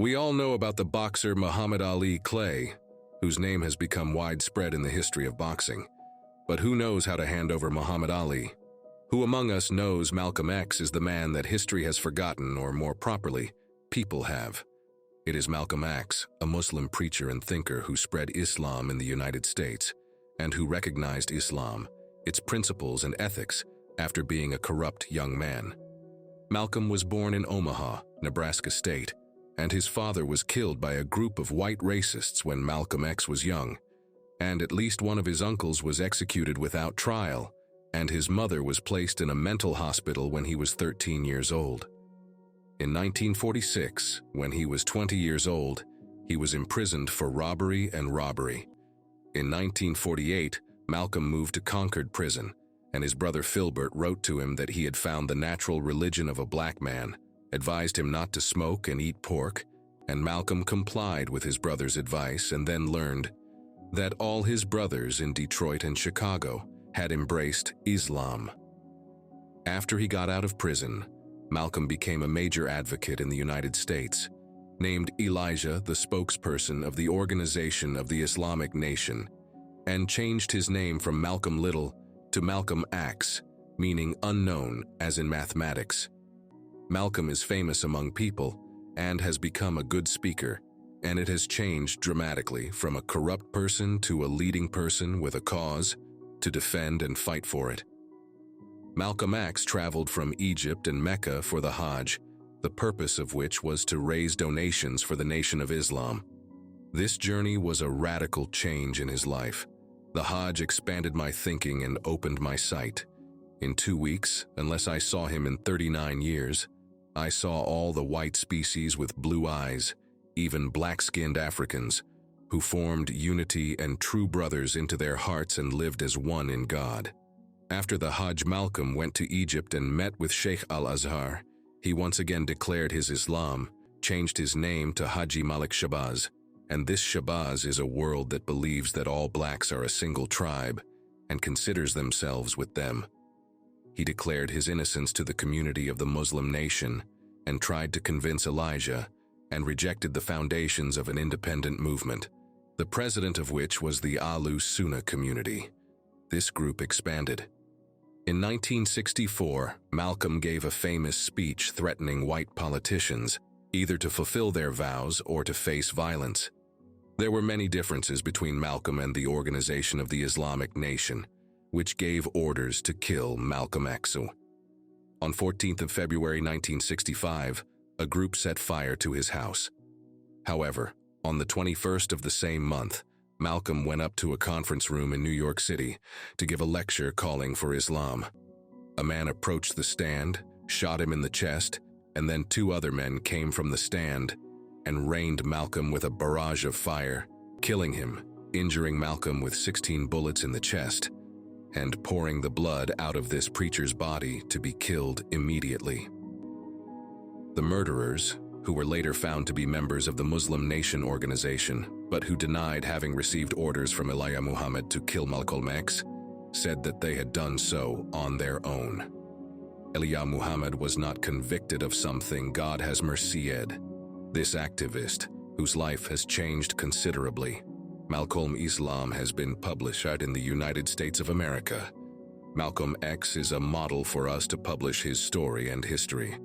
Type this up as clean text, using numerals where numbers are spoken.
We all know about the boxer Muhammad Ali Clay, whose name has become widespread in the history of boxing. But who knows how to hand over Muhammad Ali? Who among us knows Malcolm X is the man that history has forgotten, or more properly, people have? It is Malcolm X, a Muslim preacher and thinker who spread Islam in the United States, and who recognized Islam, its principles and ethics, after being a corrupt young man. Malcolm was born in Omaha, Nebraska State, and his father was killed by a group of white racists when Malcolm X was young, and at least one of his uncles was executed without trial, and his mother was placed in a mental hospital when he was 13 years old. In 1946, when he was 20 years old, he was imprisoned for robbery and robbery. In 1948, Malcolm moved to Concord Prison, and his brother Filbert wrote to him that he had found the natural religion of a black man, advised him not to smoke and eat pork, and Malcolm complied with his brother's advice and then learned that all his brothers in Detroit and Chicago had embraced Islam. After he got out of prison, Malcolm became a major advocate in the United States, named Elijah the spokesperson of the Organization of the Islamic Nation, and changed his name from Malcolm Little to Malcolm X, meaning unknown as in mathematics. Malcolm is famous among people and has become a good speaker, and it has changed dramatically from a corrupt person to a leading person with a cause to defend and fight for it. Malcolm X traveled from Egypt and Mecca for the Hajj, the purpose of which was to raise donations for the Nation of Islam. This journey was a radical change in his life. The Hajj expanded my thinking and opened my sight. In 2 weeks, unless I saw him in 39 years, I saw all the white species with blue eyes, even black-skinned Africans, who formed unity and true brothers into their hearts and lived as one in God. After the Hajj, Malcolm went to Egypt and met with Sheikh al-Azhar. He once again declared his Islam, changed his name to Haji Malik Shabazz, and this Shabazz is a world that believes that all blacks are a single tribe and considers themselves with them. He declared his innocence to the community of the Muslim nation and tried to convince Elijah, and rejected the foundations of an independent movement, the president of which was the Ahlus Sunnah community. This group expanded. In 1964, Malcolm gave a famous speech threatening white politicians, either to fulfill their vows or to face violence. There were many differences between Malcolm and the Organization of the Islamic Nation, which gave orders to kill Malcolm X. On 14th of February 1965, a group set fire to his house. However, on the 21st of the same month, Malcolm went up to a conference room in New York City to give a lecture calling for Islam. A man approached the stand, shot him in the chest, and then 2 other men came from the stand and rained Malcolm with a barrage of fire, killing him, injuring Malcolm with 16 bullets in the chest, and pouring the blood out of this preacher's body to be killed immediately. The murderers, who were later found to be members of the Muslim Nation organization, but who denied having received orders from Elijah Muhammad to kill Malcolm X, said that they had done so on their own. Elijah Muhammad was not convicted of something God has mercied. This activist, whose life has changed considerably, Malcolm Islam, has been published in the United States of America. Malcolm X is a model for us to publish his story and history.